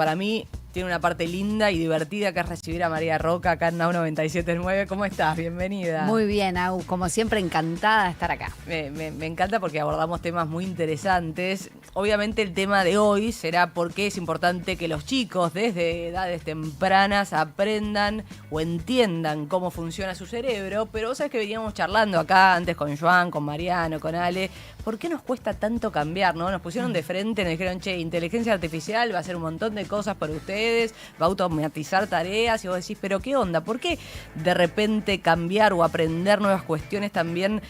Para mí tiene una parte linda y divertida que es recibir a María Roca acá en NAU 97.9. ¿Cómo estás? Bienvenida. Muy bien, Au. Como siempre, encantada de estar acá. Me encanta porque abordamos temas muy interesantes. Obviamente el tema de hoy será por qué es importante que los chicos desde edades tempranas aprendan o entiendan cómo funciona su cerebro. Pero vos sabés que veníamos charlando acá antes con Joan, con Mariano, con Ale. ¿Por qué nos cuesta tanto cambiar, no? Nos pusieron de frente, nos dijeron, che, inteligencia artificial va a hacer un montón de cosas por ustedes, va a automatizar tareas, y vos decís, pero ¿qué onda? ¿Por qué de repente cambiar o aprender nuevas cuestiones también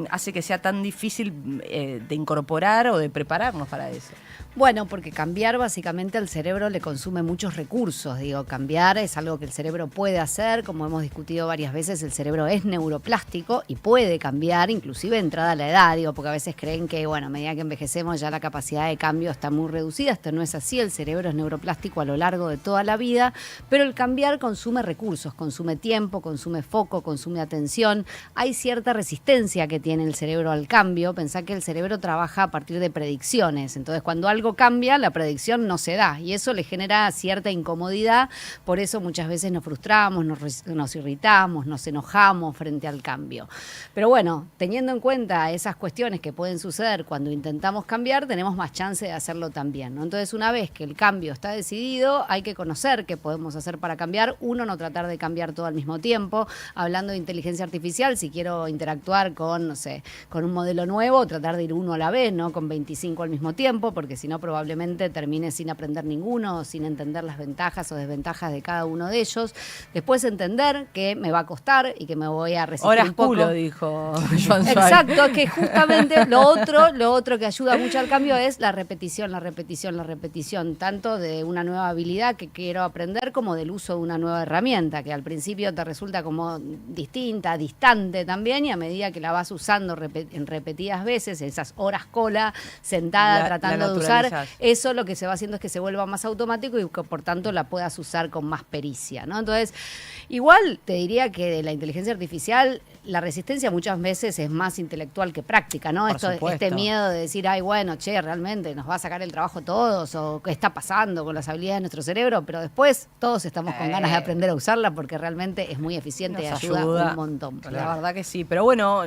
hace que sea tan difícil de incorporar o de prepararnos para eso? Bueno, porque cambiar básicamente al cerebro le consume muchos recursos. Digo, cambiar es algo que el cerebro puede hacer, como hemos discutido varias veces, el cerebro es neuroplástico y puede cambiar, inclusive entrada a la edad, digo, porque a veces creen que, bueno, a medida que envejecemos ya la capacidad de cambio está muy reducida. Esto no es así, el cerebro es neuroplástico a lo largo de toda la vida, pero el cambiar consume recursos, consume tiempo, consume foco, consume atención. Hay cierta resistencia que tiene el cerebro al cambio. Pensá que el cerebro trabaja a partir de predicciones, entonces cuando algo cambia, la predicción no se da y eso le genera cierta incomodidad. Por eso muchas veces nos frustramos, nos irritamos, nos enojamos frente al cambio. Pero bueno, teniendo en cuenta esas cuestiones que pueden suceder cuando intentamos cambiar, tenemos más chance de hacerlo también, ¿no? Entonces, una vez que el cambio está decidido, hay que conocer qué podemos hacer para cambiar. Uno, no tratar de cambiar todo al mismo tiempo. Hablando de inteligencia artificial, si quiero interactuar con, no sé, con un modelo nuevo, tratar de ir uno a la vez, no con 25 al mismo tiempo, porque si no probablemente termine sin aprender ninguno, sin entender las ventajas o desventajas de cada uno de ellos. Después entender que me va a costar y que me voy a resistir Horas un poco. culo, dijo Joan. Exacto, que justamente lo otro que ayuda mucho al cambio es la repetición, tanto de una nueva habilidad que quiero aprender como del uso de una nueva herramienta, que al principio te resulta como distinta, distante también, y a medida que la vas usando en repetidas veces, esas horas cola, sentada tratando de usar, eso lo que se va haciendo es que se vuelva más automático y que por tanto la puedas usar con más pericia, ¿no? Entonces, igual te diría que de la inteligencia artificial la resistencia muchas veces es más intelectual que práctica, ¿no? Este miedo de decir, ay, bueno, che, realmente nos va a sacar el trabajo todos, o qué está pasando con las habilidades de nuestro cerebro, pero después todos estamos con ganas de aprender a usarla porque realmente es muy eficiente y ayuda un montón. Claro. La verdad que sí, pero bueno,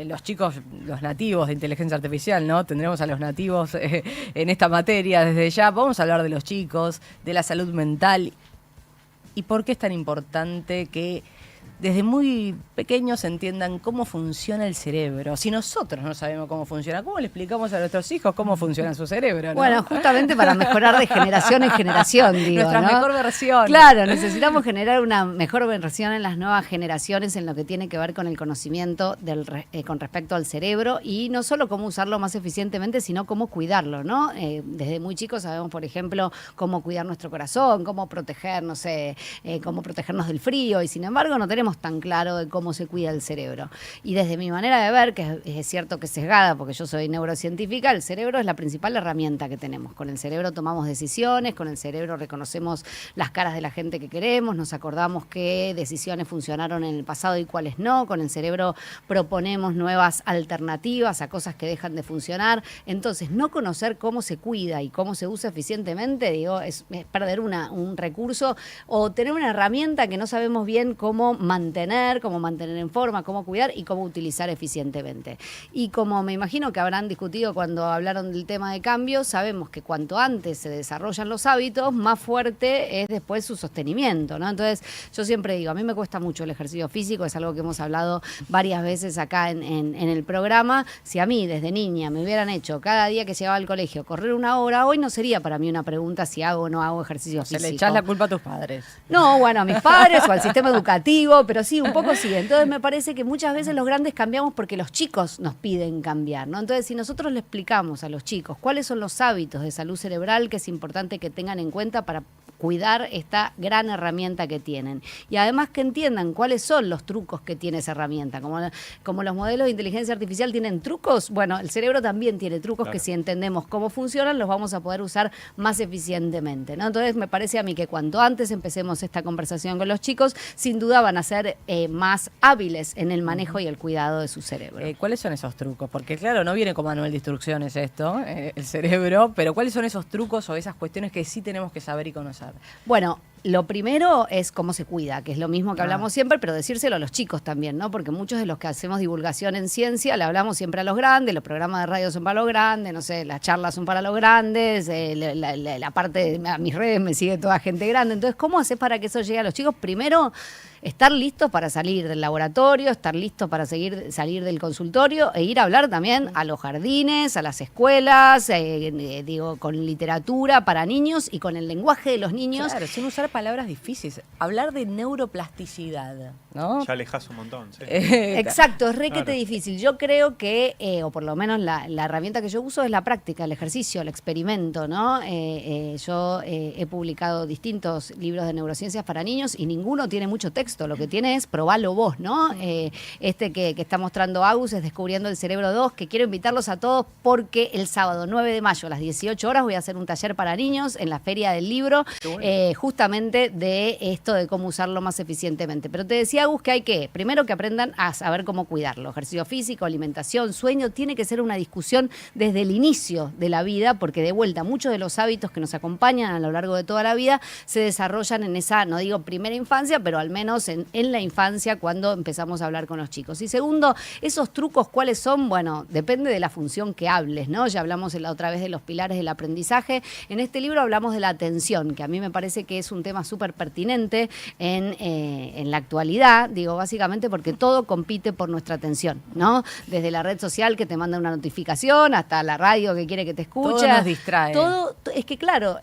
los chicos, los nativos de inteligencia artificial, ¿no? Tendremos a los nativos en esta materia desde ya. Vamos a hablar de los chicos, de la salud mental y por qué es tan importante que desde muy pequeños entiendan cómo funciona el cerebro. Si nosotros no sabemos cómo funciona, ¿cómo le explicamos a nuestros hijos cómo funciona su cerebro, ¿no? Bueno, justamente para mejorar de generación en generación, digo, nuestra mejor versión. Claro, necesitamos generar una mejor versión en las nuevas generaciones en lo que tiene que ver con el conocimiento con respecto al cerebro, y no solo cómo usarlo más eficientemente, sino cómo cuidarlo, ¿no? Desde muy chicos sabemos, por ejemplo, cómo cuidar nuestro corazón, cómo proteger, no sé, cómo protegernos del frío, y sin embargo no tenemos tan claro de cómo se cuida el cerebro. Y desde mi manera de ver, que es cierto que es sesgada porque yo soy neurocientífica, el cerebro es la principal herramienta que tenemos. Con el cerebro tomamos decisiones, con el cerebro reconocemos las caras de la gente que queremos, nos acordamos qué decisiones funcionaron en el pasado y cuáles no, con el cerebro proponemos nuevas alternativas a cosas que dejan de funcionar. Entonces, no conocer cómo se cuida y cómo se usa eficientemente, digo, es perder un recurso o tener una herramienta que no sabemos bien cómo mantener en forma, cómo cuidar y cómo utilizar eficientemente. Y como me imagino que habrán discutido cuando hablaron del tema de cambio, sabemos que cuanto antes se desarrollan los hábitos, más fuerte es después su sostenimiento, ¿no? Entonces, yo siempre digo, a mí me cuesta mucho el ejercicio físico, es algo que hemos hablado varias veces acá en el programa. Si a mí desde niña me hubieran hecho cada día que llegaba al colegio correr una hora, hoy no sería para mí una pregunta si hago o no hago ejercicio físico. ¿Le echás la culpa a tus padres? No, bueno, a mis padres o al sistema educativo, pero sí, un poco sí. Entonces me parece que muchas veces los grandes cambiamos porque los chicos nos piden cambiar, ¿no? Entonces, si nosotros le explicamos a los chicos cuáles son los hábitos de salud cerebral que es importante que tengan en cuenta para cuidar esta gran herramienta que tienen. Y además que entiendan cuáles son los trucos que tiene esa herramienta. Como los modelos de inteligencia artificial tienen trucos, bueno, el cerebro también tiene trucos que si entendemos cómo funcionan, los vamos a poder usar más eficientemente, ¿no? Entonces me parece a mí que cuanto antes empecemos esta conversación con los chicos, sin duda van a ser más hábiles en el manejo y el cuidado de su cerebro. ¿Cuáles son esos trucos? Porque claro, no viene con manual de instrucciones esto, el cerebro, pero ¿cuáles son esos trucos o esas cuestiones que sí tenemos que saber y conocer? Bueno, lo primero es cómo se cuida, que es lo mismo que hablamos siempre, pero decírselo a los chicos también, ¿no? Porque muchos de los que hacemos divulgación en ciencia le hablamos siempre a los grandes, los programas de radio son para los grandes, no sé, las charlas son para los grandes, la parte de mis redes me sigue toda gente grande. Entonces, ¿cómo haces para que eso llegue a los chicos? Primero, estar listos para salir del laboratorio, estar listos para salir del consultorio e ir a hablar también a los jardines, a las escuelas, con literatura para niños y con el lenguaje de los niños. Claro, sin usar palabras difíciles. Hablar de neuroplasticidad, ¿no? Ya alejas un montón, sí. Exacto, es requete difícil. Yo creo que, o por lo menos la herramienta que yo uso es la práctica, el ejercicio, el experimento, ¿no? Yo he publicado distintos libros de neurociencias para niños y ninguno tiene mucho texto. Lo que tiene es probalo vos, ¿no? Que está mostrando Agus es Descubriendo el Cerebro 2, que quiero invitarlos a todos porque el sábado 9 de mayo a las 18 horas voy a hacer un taller para niños en la Feria del Libro, justamente de esto de cómo usarlo más eficientemente. Pero te decía, Agus, que hay que, primero que aprendan a saber cómo cuidarlo. Ejercicio físico, alimentación, sueño, tiene que ser una discusión desde el inicio de la vida, porque de vuelta, muchos de los hábitos que nos acompañan a lo largo de toda la vida se desarrollan en esa, no digo primera infancia, pero al menos en la infancia cuando empezamos a hablar con los chicos. Y segundo, esos trucos, ¿cuáles son? Bueno, depende de la función que hables, ¿no? Ya hablamos la otra vez de los pilares del aprendizaje. En este libro hablamos de la atención, que a mí me parece que es un tema súper pertinente en la actualidad, digo, básicamente porque todo compite por nuestra atención, ¿no? Desde la red social que te manda una notificación hasta la radio que quiere que te escuche. Todo nos distrae. Todo, es que claro,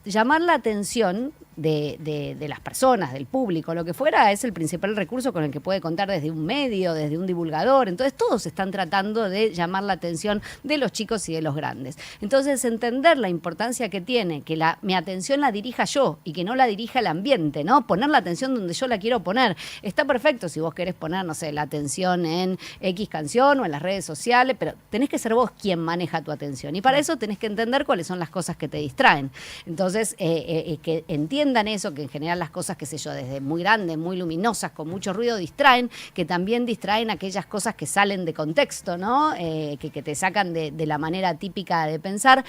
llamar la atención de las personas, del público, lo que fuera, es el principal recurso con el que puede contar desde un medio, desde un divulgador. Entonces todos están tratando de llamar la atención de los chicos y de los grandes. Entonces entender la importancia que tiene que mi atención la dirija yo y que no la dirija el ambiente, ¿no? Poner la atención donde yo la quiero poner. Está perfecto si vos querés poner, no sé, la atención en X canción o en las redes sociales, pero tenés que ser vos quien maneja tu atención. Y para eso tenés que entender cuáles son las cosas que te distraen. Entonces, que entiendan eso, que en general las cosas, qué sé yo, desde muy grandes, muy luminosas, con mucho ruido, distraen, que también distraen aquellas cosas que salen de contexto, ¿no? Que te sacan de la manera típica de pensar.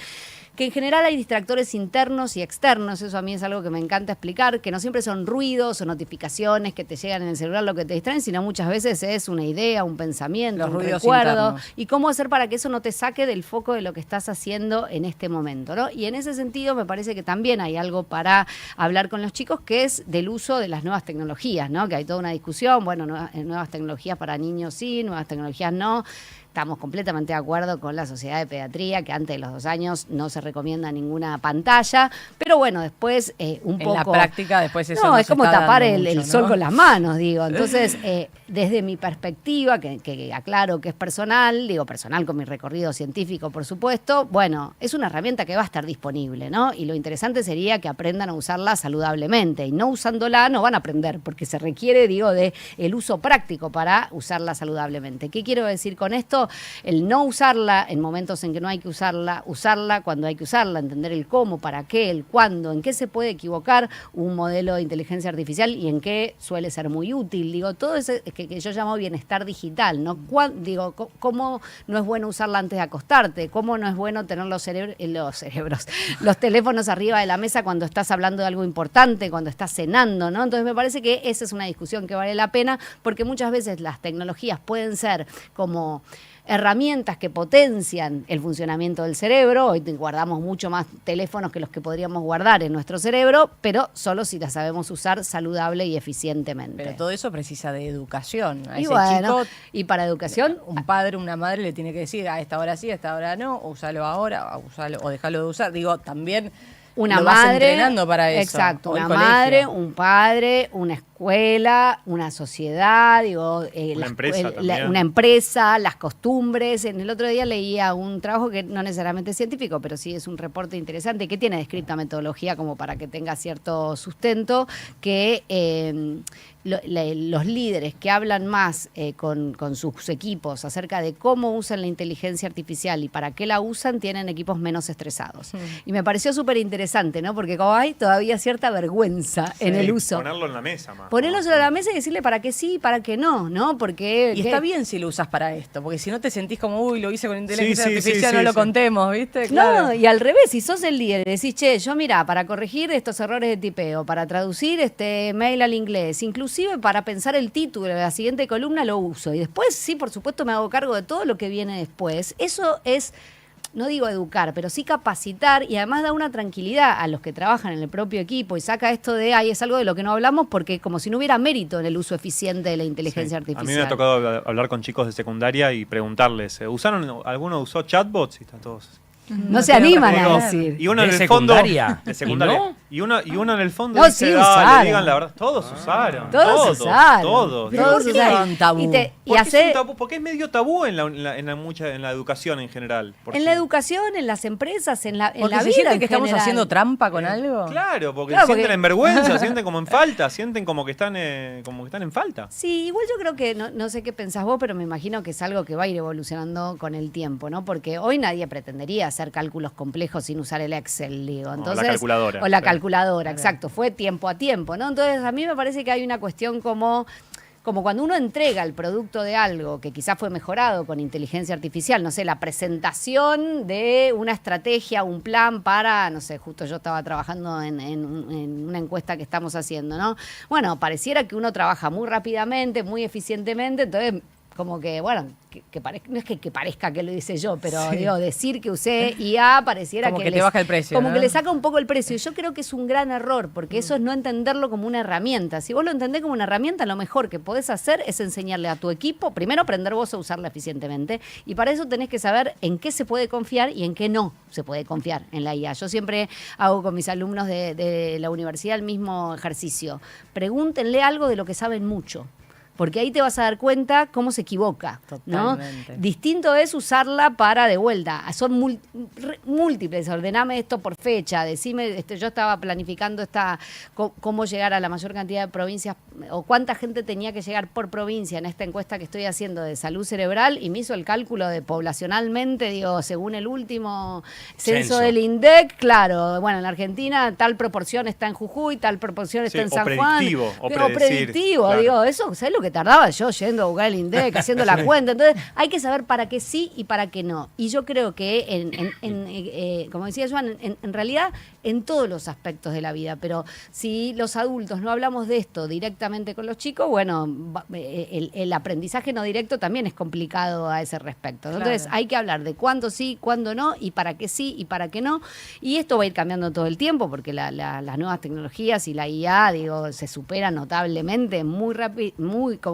Que en general hay distractores internos y externos, eso a mí es algo que me encanta explicar, que no siempre son ruidos o notificaciones que te llegan en el celular lo que te distraen, sino muchas veces es una idea, un pensamiento, un recuerdo, y cómo hacer para que eso no te saque del foco de lo que estás haciendo en este momento, ¿no? Y en ese sentido me parece que también hay algo para hablar con los chicos, que es del uso de las nuevas tecnologías, ¿no? Que hay toda una discusión, bueno, nuevas tecnologías para niños sí, nuevas tecnologías no. Estamos completamente de acuerdo con la Sociedad de Pediatría, que antes de los 2 años no se recomienda ninguna pantalla, pero bueno, después un poco... En la práctica después eso no nos es como está tapar dando el mucho, sol ¿no? con las manos, digo. Entonces, desde mi perspectiva, que aclaro que es personal, digo personal con mi recorrido científico, por supuesto, bueno, es una herramienta que va a estar disponible, ¿no? Y lo interesante sería que aprendan a usarla saludablemente, y no usándola no van a aprender, porque se requiere, digo, de el uso práctico para usarla saludablemente. ¿Qué quiero decir con esto? El no usarla en momentos en que no hay que usarla cuando hay que usarla, entender el cómo, para qué, el cuándo, en qué se puede equivocar un modelo de inteligencia artificial y en qué suele ser muy útil. Digo, todo eso que yo llamo bienestar digital, ¿no? Digo, cómo no es bueno usarla antes de acostarte, cómo no es bueno tener los teléfonos arriba de la mesa cuando estás hablando de algo importante, cuando estás cenando, ¿no? Entonces me parece que esa es una discusión que vale la pena, porque muchas veces las tecnologías pueden ser como herramientas que potencian el funcionamiento del cerebro. Hoy guardamos mucho más teléfonos que los que podríamos guardar en nuestro cerebro, pero solo si las sabemos usar saludable y eficientemente. Pero todo eso precisa de educación. A y ese bueno, chico, y para educación, un padre, una madre le tiene que decir a esta hora sí, a esta hora no, o usalo ahora, o déjalo de usar. Digo, también una lo vas madre, entrenando para eso. exacto, o el una colegio. madre, un padre, una escuela, una sociedad, digo, Una empresa también. una empresa, las costumbres. En el otro día leía un trabajo que no necesariamente es científico, pero sí es un reporte interesante que tiene descrita metodología como para que tenga cierto sustento, que los líderes que hablan más con sus equipos acerca de cómo usan la inteligencia artificial y para qué la usan, tienen equipos menos estresados. Y me pareció súper interesante, ¿no? Porque como hay todavía cierta vergüenza en el uso. Ponerlo en la mesa más. Ponerlo sobre la mesa y decirle para qué sí y para qué no, ¿no? Porque... Y está bien si lo usas para esto, porque si no te sentís como, uy, lo hice con inteligencia artificial, no lo contemos, ¿viste? Claro. No, y al revés, si sos el líder, decís, che, yo mira, para corregir estos errores de tipeo, para traducir este mail al inglés, inclusive para pensar el título de la siguiente columna lo uso. Y después, sí, por supuesto, me hago cargo de todo lo que viene después. Eso es... no digo educar, pero sí capacitar y además da una tranquilidad a los que trabajan en el propio equipo y saca esto de, es algo de lo que no hablamos porque como si no hubiera mérito en el uso eficiente de la inteligencia artificial. A mí me ha tocado hablar con chicos de secundaria y preguntarles, ¿alguno usó chatbots? Y están todos... No se animan a decir. Y uno ¿De en el secundaria? fondo... De secundaria. ¿Y no? Y uno en el fondo No, dice, sí dale, usaron. digan la verdad. Todos usaron. Todos usaron. Todos. Todos ¿Por qué usaron. es un tabú? Y Porque es hace... un tabú, porque es medio tabú en la educación en general. En la educación, en las empresas, en la Porque vida se siente en que estamos general. haciendo trampa con algo. Claro, porque Claro, sienten porque- en vergüenza, sienten como en falta, sienten como que están en falta. Sí, igual yo creo que, no sé qué pensás vos, pero me imagino que es algo que va a ir evolucionando con el tiempo, ¿no? Porque hoy nadie pretendería hacer cálculos complejos sin usar el Excel, digo. Entonces, la calculadora. O la Sí. calculadora, exacto. Fue tiempo a tiempo, ¿no? Entonces, a mí me parece que hay una cuestión como cuando uno entrega el producto de algo que quizás fue mejorado con inteligencia artificial, no sé, la presentación de una estrategia, un plan para, no sé, justo yo estaba trabajando en una encuesta que estamos haciendo, ¿no? Bueno, pareciera que uno trabaja muy rápidamente, muy eficientemente, entonces como que, bueno, no es que parezca que lo hice yo, pero digo, decir que usé IA pareciera Como que que te baja el precio, como ¿no? que le saca un poco el precio. Yo creo que es un gran error, porque eso es no entenderlo como una herramienta. Si vos lo entendés como una herramienta, lo mejor que podés hacer es enseñarle a tu equipo, primero aprender vos a usarla eficientemente, y para eso tenés que saber en qué se puede confiar y en qué no se puede confiar en la IA. Yo siempre hago con mis alumnos de la universidad el mismo ejercicio. Pregúntenle algo de lo que saben mucho. Porque ahí te vas a dar cuenta cómo se equivoca, ¿no? Totalmente. Distinto es usarla para de vuelta. Son múltiples. Ordename esto por fecha. Decime, yo estaba planificando cómo llegar a la mayor cantidad de provincias o cuánta gente tenía que llegar por provincia en esta encuesta que estoy haciendo de salud cerebral y me hizo el cálculo de poblacionalmente, digo, según el último censo del INDEC, claro, bueno, en la Argentina tal proporción está en Jujuy, tal proporción está en San Juan. O predictivo, claro. digo, eso, ¿sabes lo que tardaba yo yendo a buscar el INDEC, haciendo la cuenta? Entonces, hay que saber para qué sí y para qué no. Y yo creo que, como decía Joan, en realidad, en todos los aspectos de la vida, pero si los adultos no hablamos de esto directamente con los chicos, bueno, el aprendizaje no directo también es complicado a ese respecto. Entonces, Claro. hay que hablar de cuándo sí, cuándo no, y para qué sí y para qué no. Y esto va a ir cambiando todo el tiempo, porque las nuevas tecnologías y la IA, digo, se superan notablemente muy rápido,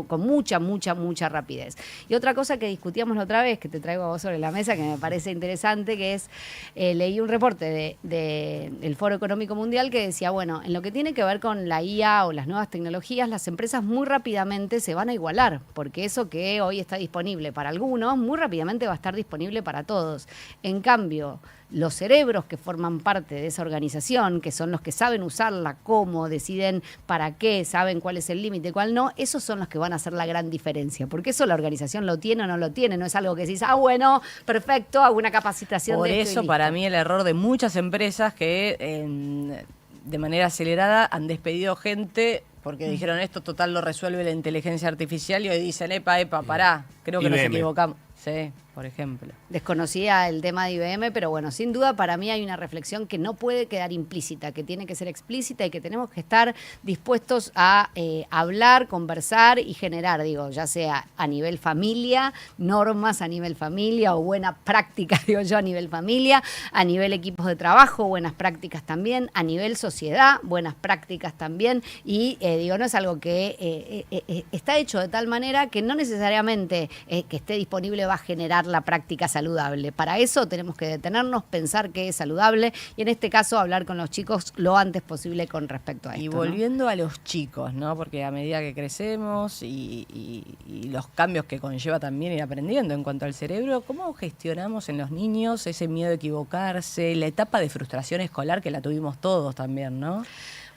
con mucha rapidez. Y otra cosa que discutíamos la otra vez, que te traigo a vos sobre la mesa, que me parece interesante, que es, leí un reporte del Foro Económico Mundial que decía, bueno, en lo que tiene que ver con la IA o las nuevas tecnologías, las empresas muy rápidamente se van a igualar, porque eso que hoy está disponible para algunos, muy rápidamente va a estar disponible para todos. En cambio, los cerebros que forman parte de esa organización, que son los que saben usarla, cómo, deciden para qué, saben cuál es el límite, cuál no, esos son los que van a hacer la gran diferencia. Porque eso la organización lo tiene o no lo tiene, no es algo que decís, bueno, perfecto, hago una capacitación Por de esto y eso, listo. para mí, el error de muchas empresas que de manera acelerada han despedido gente porque dijeron esto total lo resuelve la inteligencia artificial y hoy dicen, epa, pará, creo que nos IBM. equivocamos. Sí, por ejemplo. Desconocía el tema de IBM, pero bueno, sin duda para mí hay una reflexión que no puede quedar implícita, que tiene que ser explícita y que tenemos que estar dispuestos a hablar, conversar y generar, digo, ya sea a nivel familia, normas a nivel familia o buenas prácticas, digo yo, a nivel familia, a nivel equipos de trabajo, buenas prácticas también, a nivel sociedad, buenas prácticas también y digo, no es algo que está hecho de tal manera que no necesariamente que esté disponible va a generar hacer la práctica saludable. Para eso tenemos que detenernos, pensar qué es saludable y en este caso hablar con los chicos lo antes posible con respecto a esto. Y volviendo a los chicos, ¿no? Porque a medida que crecemos y los cambios que conlleva también ir aprendiendo en cuanto al cerebro, ¿cómo gestionamos en los niños ese miedo a equivocarse, la etapa de frustración escolar que la tuvimos todos también, ¿no?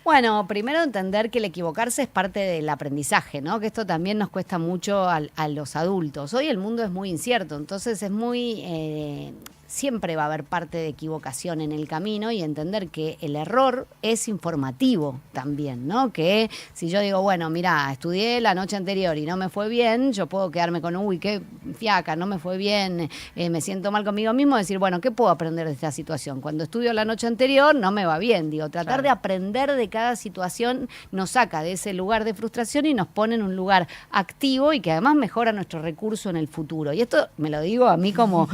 Bueno, primero entender que el equivocarse es parte del aprendizaje, ¿no? Que esto también nos cuesta mucho a los adultos. Hoy el mundo es muy incierto, entonces es muy... siempre va a haber parte de equivocación en el camino y entender que el error es informativo también, ¿no? Que si yo digo, bueno, mira, estudié la noche anterior y no me fue bien, yo puedo quedarme con, uy, qué fiaca, no me fue bien, me siento mal conmigo mismo, decir, bueno, ¿qué puedo aprender de esta situación? Cuando estudio la noche anterior no me va bien, digo, tratar de aprender de cada situación nos saca de ese lugar de frustración y nos pone en un lugar activo y que además mejora nuestro recurso en el futuro. Y esto me lo digo a mí como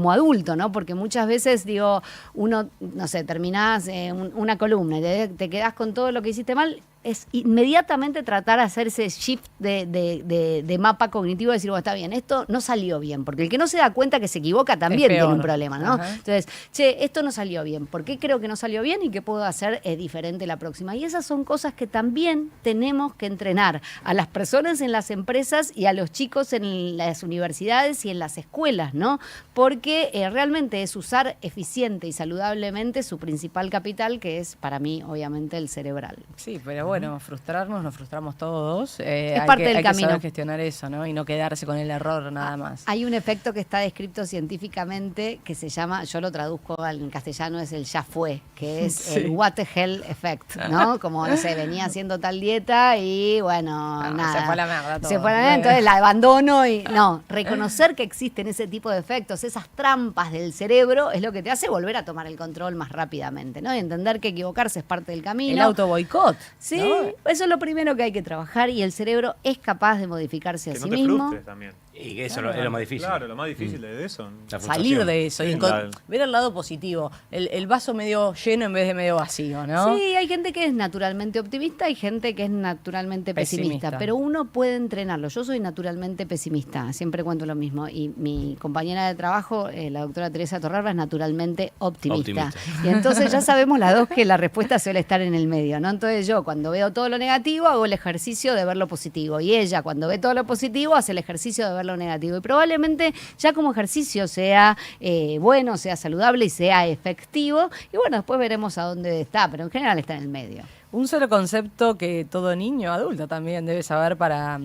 adulto, ¿no? Porque muchas veces, digo, uno, no sé, terminás una columna y te quedás con todo lo que hiciste mal, es inmediatamente tratar de hacer ese shift de mapa cognitivo y decir, bueno, está bien, esto no salió bien, porque el que no se da cuenta que se equivoca también tiene un problema, ¿no? Ajá. Entonces, esto no salió bien, ¿por qué creo que no salió bien y qué puedo hacer diferente la próxima? Y esas son cosas que también tenemos que entrenar a las personas en las empresas y a los chicos en las universidades y en las escuelas, ¿no? Porque realmente es usar eficiente y saludablemente su principal capital, que es para mí, obviamente, el cerebral. Sí, pero bueno, frustrarnos, nos frustramos todos. Es parte del camino. Hay que saber gestionar eso, ¿no? Y no quedarse con el error nada más. Hay un efecto que está descrito científicamente que se llama, yo lo traduzco en castellano, es el ya fue, que es el what the hell effect, ¿no? Como, no sé, venía haciendo tal dieta y bueno, nada. Se fue a la mierda todo. Se fue a la mierda, entonces la abandono y... No, reconocer que existen ese tipo de efectos, esas trampas del cerebro, es lo que te hace volver a tomar el control más rápidamente, ¿no? Y entender que equivocarse es parte del camino. El auto boicot. Sí, ¿no? Eso es lo primero que hay que trabajar y el cerebro es capaz de modificarse a sí mismo. Que no te frustres también. Y que eso es lo más difícil. Claro, lo más difícil de eso. Salir de eso y ver el lado positivo. El vaso medio lleno en vez de medio vacío, ¿no? Sí, hay gente que es naturalmente optimista, hay gente que es naturalmente pesimista, pero uno puede entrenarlo. Yo soy naturalmente pesimista, siempre cuento lo mismo. Y mi compañera de trabajo, la doctora Teresa Torralba, es naturalmente optimista. Y entonces ya sabemos las dos que la respuesta suele estar en el medio, ¿no? Entonces yo cuando veo todo lo negativo hago el ejercicio de ver lo positivo. Y ella cuando ve todo lo positivo hace el ejercicio de ver lo negativo. Y probablemente ya como ejercicio sea bueno, sea saludable y sea efectivo. Y bueno, después veremos a dónde está, pero en general está en el medio. Un solo concepto que todo niño, adulto también debe saber para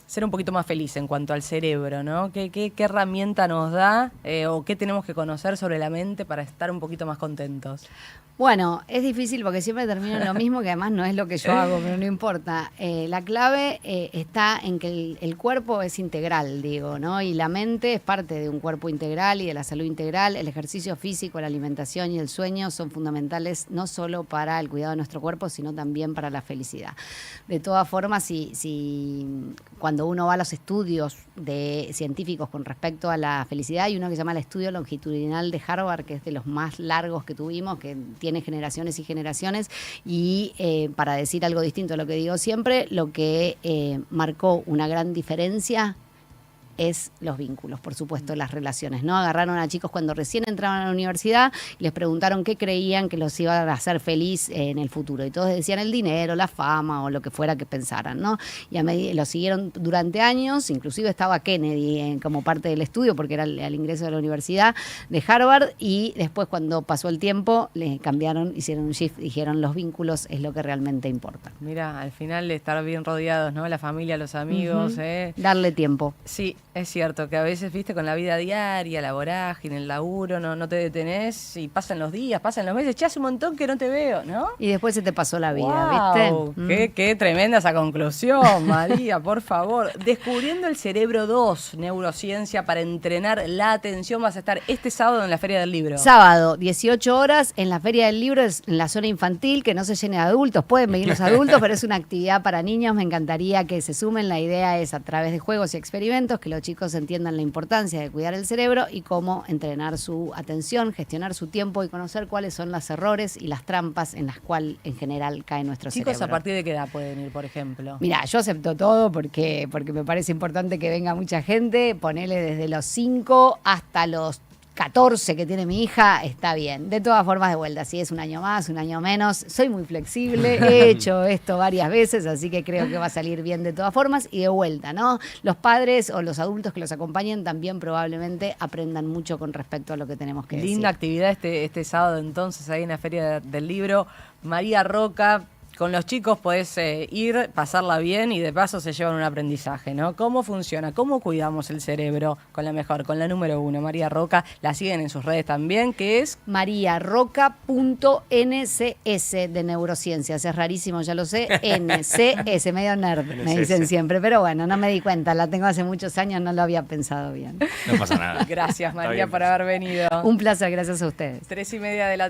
ser un poquito más feliz en cuanto al cerebro, ¿no? ¿Qué herramienta nos da o qué tenemos que conocer sobre la mente para estar un poquito más contentos? Bueno, es difícil porque siempre termino en lo mismo, que además no es lo que yo hago, pero no importa. La clave está en que el cuerpo es integral, digo, ¿no? Y la mente es parte de un cuerpo integral y de la salud integral. El ejercicio físico, la alimentación y el sueño son fundamentales no solo para el cuidado de nuestro cuerpo, sino también para la felicidad. De todas formas, si cuando uno va a los estudios científicos con respecto a la felicidad, hay uno que se llama el estudio longitudinal de Harvard, que es de los más largos que tuvimos, que tiene generaciones y generaciones, y para decir algo distinto a lo que digo siempre, lo que marcó una gran diferencia es los vínculos, por supuesto, las relaciones, ¿no? Agarraron a chicos cuando recién entraban a la universidad y les preguntaron qué creían que los iba a hacer feliz en el futuro. Y todos decían el dinero, la fama o lo que fuera que pensaran, ¿no? Y lo siguieron durante años, inclusive estaba Kennedy como parte del estudio porque era al ingreso de la Universidad de Harvard, y después cuando pasó el tiempo le cambiaron, hicieron un shift, dijeron los vínculos es lo que realmente importa. Mira, al final de estar bien rodeados, ¿no? La familia, los amigos, Darle tiempo. Sí. Es cierto que a veces, viste, con la vida diaria, la vorágine, el laburo, no te detenés y pasan los días, pasan los meses, hace un montón que no te veo, ¿no? Y después se te pasó la vida, wow, ¿viste? Qué tremenda esa conclusión, María, por favor. Descubriendo el cerebro 2, neurociencia para entrenar la atención, vas a estar este sábado en la Feria del Libro. Sábado, 18 horas, en la Feria del Libro, en la zona infantil, que no se llene de adultos, pueden venir los adultos, pero es una actividad para niños, me encantaría que se sumen, la idea es a través de juegos y experimentos que los chicos entiendan la importancia de cuidar el cerebro y cómo entrenar su atención, gestionar su tiempo y conocer cuáles son los errores y las trampas en las cuales en general cae nuestro Chicos, cerebro. ¿a partir de qué edad pueden ir, por ejemplo? Mira, yo acepto todo porque me parece importante que venga mucha gente. Ponele desde los 5 hasta los 14 que tiene mi hija, está bien. De todas formas, de vuelta, si es un año más, un año menos, soy muy flexible, he hecho esto varias veces, así que creo que va a salir bien de todas formas. Y de vuelta, ¿no? Los padres o los adultos que los acompañen también probablemente aprendan mucho con respecto a lo que tenemos que decir. Linda actividad este sábado entonces ahí en la Feria del Libro. María Roca, con los chicos podés ir, pasarla bien y de paso se llevan un aprendizaje, ¿no? ¿Cómo funciona? ¿Cómo cuidamos el cerebro? Con la número 1, María Roca. La siguen en sus redes también, que es mariarroca.ncs de neurociencias. Es rarísimo, ya lo sé. NCS, medio nerd, me dicen siempre. Pero bueno, no me di cuenta, la tengo hace muchos años, no lo había pensado bien. No pasa nada. Gracias, María, bien, por haber venido. Un placer, gracias a ustedes. 3:30 de la